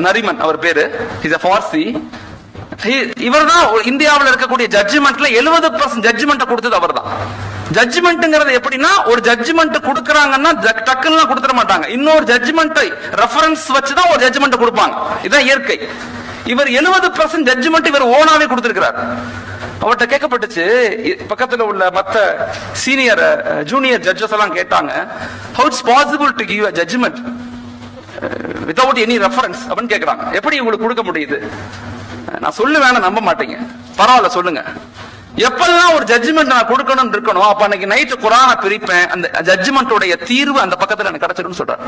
நரிமன் அவர் பேரு, பார்சி. இவர் தான் இந்தியாவில் இருக்கக்கூடிய ஜட்ஜ்மெண்ட்ல 70% ஜட்ஜ்மெண்ட் கொடுத்தது அவர் தான். ஜட்ஜ்மெண்ட்ங்கிறது எப்படின்னா, ஒரு ஜட்ஜ்மெண்ட் கொடுக்கறாங்கன்னா டக்குன்னு கொடுத்துட மாட்டாங்க, இன்னொரு ஜட்ஜ்மெண்ட் ரெஃபரன்ஸ் வச்சுதான் ஒரு ஜட்ஜ்மெண்ட் கொடுப்பாங்க. இதுதான் இயற்கை. இவர் 70% ஜட்ஜ்மெண்ட் இவர் ஓனாவே கொடுத்திருக்கிறார். அவர்கிட்ட கேட்கப்பட்டுச்சு, பக்கத்துல உள்ள மத்த சீனியர் ஜூனியர் ஜட்ஜஸ் எல்லாம் கேட்டாங்க, how it's possible to give a judgment without any reference அப்படின்னு கேக்குறாங்க. எப்படி உங்களுக்கு கொடுக்க முடியுது? நான் சொல்லுவேன், நம்ப மாட்டீங்க, பரவாயில்ல சொல்லுங்க. எப்பெல்லாம் ஒரு ஜட்ஜ்மெண்ட் நான் கொடுக்கணும் இருக்கணும், அப்ப அன்னைக்கு நைட்டு குரானை பிரிப்பேன், அந்த ஜட்ஜ்மெண்டோடைய தீர்வு அந்த பக்கத்துல எனக்கு கிடைச்சிடும் சொல்றாரு.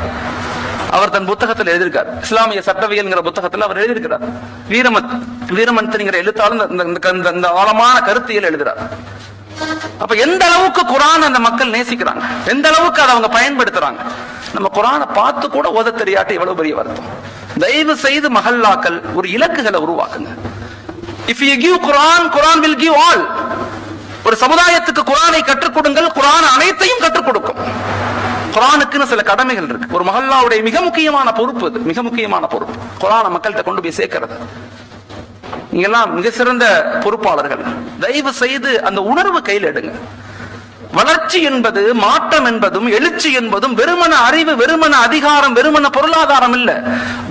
அவர் தன் புத்தகத்தில் எழுதியிருக்கார், இஸ்லாமிய சட்டவியல் புத்தகத்தில் அவர் எழுதியிருக்கிறார். வீரமந்திங்கிற எழுத்தாளர் இந்த ஆழமான கருத்தியல் எழுதுறார். அப்ப எந்த அளவுக்கு குரான் அந்த மக்கள் நேசிக்கிறாங்க, எந்த அளவுக்கு அதை அவங்க பயன்படுத்துறாங்க. நம்ம குரானை பார்த்து கூட ஓத தெரியாட்ட எவ்வளவு பெரிய வருத்தம். தயவு செய்து மஹல்லாக்கள் ஒரு இலக்குகளை உருவாக்குங்க. If you give Quran, Quran will give all. ஒரு சமுதாயத்துக்கு குரானை கற்றுக் கொடுங்கள், குரான் அனைத்தையும் கற்றுக் கொடுக்கும். குரானுக்குன்னு சில கடமைகள் இருக்கு. ஒரு மஹல்லாவுடைய மிக முக்கியமான பொறுப்பு, மிக முக்கியமான பொறுப்பு குரானை மக்கள்கிட்ட கொண்டு போய் சேர்க்கிறது. நீங்கெல்லாம் மிக சிறந்த பொறுப்பாளர்கள், தயவு செய்து அந்த உணர்வு கையில் எடுங்க. வளர்ச்சி என்பது, மாற்றம் என்பதும், எழுச்சி என்பதும் வெறுமன அறிவு, வெறுமன அதிகாரம், வெறுமன பொருளாதாரம் இல்ல.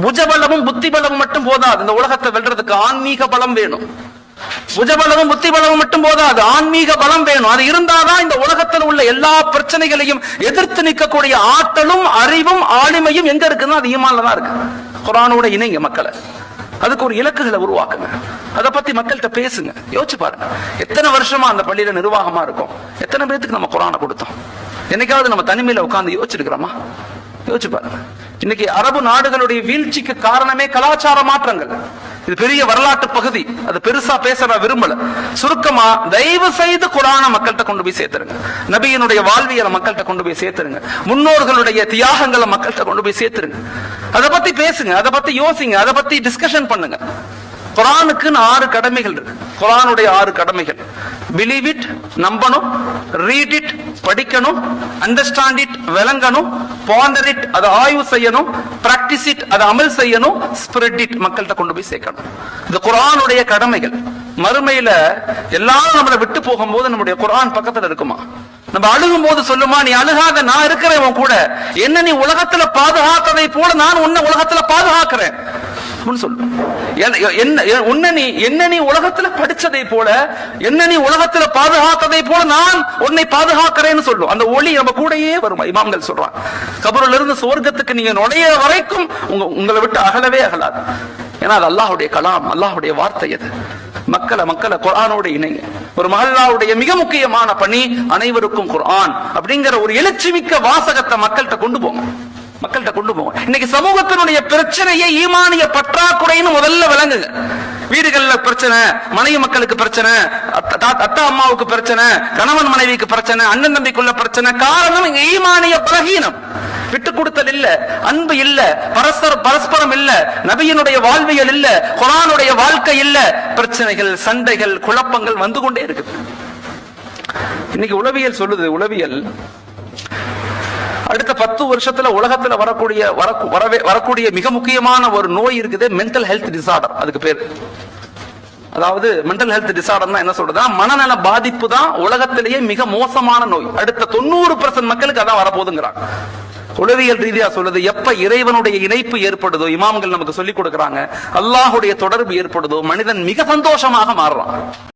புஜபலமும் புத்தி பலமும் மட்டும் போதாது. இந்த உலகத்தை வெல்றதுக்கு ஆன்மீக பலம் வேணும். புஜபலமும் புத்தி பலமும் மட்டும் போதாது, ஆன்மீக பலம் வேணும். அது இருந்தாதான் இந்த உலகத்தில் உள்ள எல்லா பிரச்சனைகளையும் எதிர்த்து நிற்கக்கூடிய ஆற்றலும் அறிவும் ஆளுமையும் எங்க இருக்குன்னா அது ஈமான்ல தான் இருக்கு. குர்ஆனோட இணைங்க மக்களை, அதுக்கு ஒரு இலக்குகளை உருவாக்குங்க, அதை பத்தி மக்கள்கிட்ட பேசுங்க. யோசிச்சு பாருங்க, எத்தனை வருஷமா அந்த பள்ளியில நிர்வாகமா இருக்கும், எத்தனை பேருக்கு நம்ம குர்ஆனை கொடுத்தோம்? என்னைக்காவது நம்ம தனிமையில உட்கார்ந்து யோசிச்சிருக்கிறோமா? யோசிச்சு பாருங்க. இன்னைக்கு அரபு நாடுகளுடைய வீழ்ச்சிக்கு காரணமே கலாச்சார மாற்றங்கள். இது பெரிய வரலாற்று பகுதி, அது பெருசா பேச விரும்பல. சுருக்கமா, தயவு செய்து குர்ஆனை மக்கள்கிட்ட கொண்டு போய் சேர்த்துருங்க. நபியினுடைய வாழ்வியலை மக்கள்கிட்ட கொண்டு போய் சேர்த்துருங்க. முன்னோர்களுடைய தியாகங்களை மக்கள்கிட்ட கொண்டு போய் சேர்த்துருங்க. அதை பத்தி பேசுங்க, அதை பத்தி யோசிங்க, அதை பத்தி டிஸ்கஷன் பண்ணுங்க. குர்ஆனுக்குன்னு 6 கடமைகள் இருக்கு. குர்ஆனுடைய 6 கடமைகள்: பிலீவ் இட், நம்பணும்; ரீட் இட், படிக்கணும்; அண்டர்ஸ்டாண்ட் இட், விளங்கணும்; பாண்டர் இட், அதை ஆய்வு செய்யணும்; பிராக்டிஸ் இட், அதை அமல் செய்யணும்; ஸ்ப்ரெட் இட், மக்கள்கிட்ட கொண்டு போய் சேர்க்கணும். இந்த குர்ஆனுடைய கடமைகள். மறுமையில எல்லாரும் நம்மளை விட்டு போகும்போது நம்முடைய குர்ஆன் பக்கத்துல இருக்குமா? நம்ம அழுகும் போது சொல்லுமா, நீ அழுகாத, நான் இருக்கிறேன் உன் கூட, என்ன நீ உலகத்துல பாதுகாத்ததை போல நான் உன்னை உலகத்துல பாதுகாக்கிறேன் சொல்லு. என்ன நீ உலகத்துல படிச்சதை போல, என்ன நீ உலகத்துல பாதுகாத்ததை போல நான் உன்னை பாதுகாக்கிறேன்னு சொல்லும். அந்த ஒளி நம்ம கூடயே வரும். இமாம்கள் சொல்றான், கபரில் இருந்து சுவர்க்கத்துக்கு நீங்க நுழைய வரைக்கும் உங்களை விட்டு அகலவே அகலாது. ஏன்னா அது அல்லாஹ்வுடைய கலாம், அல்லாஹ்வுடைய வார்த்தை. அது மக்களை குர்ஆனோடு இணைங்க. ஒரு மஹல்லாவுடைய மிக முக்கியமான பணி அனைவருக்கும் குர்ஆன் அப்படிங்கிற ஒரு எழுச்சி மிக்க வாசகத்தை மக்கள்கிட்ட கொண்டு போங்க, மக்கள்கிட்ட கொண்டு போங்க. இன்னைக்கு சமூகத்தினுடைய பிரச்சனையை ஈமானிய பற்றாக்குறைன்னு முதல்ல விளங்குங்க. வீடுகள்ல பிரச்சனை, மனைவி மக்களுக்கு பிரச்சனை, அத்தா அம்மாவுக்கு பிரச்சனை, கணவன் மனைவிக்கு பிரச்சனை, அண்ணன் தம்பிக்குள்ள பிரச்சனை. காரணம் இங்க ஈமானிய பலகீனம். விட்டு கொடுத்தல் இல்ல, அன்பு இல்ல, பரஸ்பரம் இல்ல, நபியினுடைய வாழ்வியல் இல்ல, குர்ஆனுடைய வாழ்க்கை இல்ல. பிரச்சனைகள், சண்டைகள், குழப்பங்கள் வந்து கொண்டே இருக்கு. இன்னைக்கு உளவியல் சொல்லுது, உளவியல் அடுத்த 10 வருஷத்துல உலகத்துல வரக்கூடிய மிக முக்கியமான ஒரு நோய் இருக்குது, மென்டல் ஹெல்த் டிசார்டர். அதுக்கு பேரு, அதாவது மென்டல் ஹெல்த் டிசார்டர்னா என்ன சொல்றதுன்னா, மனநல பாதிப்பு தான் உலகத்திலேயே மிக மோசமான நோய். அடுத்த 90% மக்களுக்கு அதான் வரப்போகுதுங்கிறாங்க. உளவியல் ரீதியா சொல்லுது, எப்ப இறைவனுடைய இணைப்பு ஏற்படுதோ, இமாம்கள் நமக்கு சொல்லிக் கொடுக்கறாங்க, அல்லாஹ்வுடைய தொடர்பு ஏற்படுதோ, மனிதன் மிக சந்தோஷமாக மாறுறான்.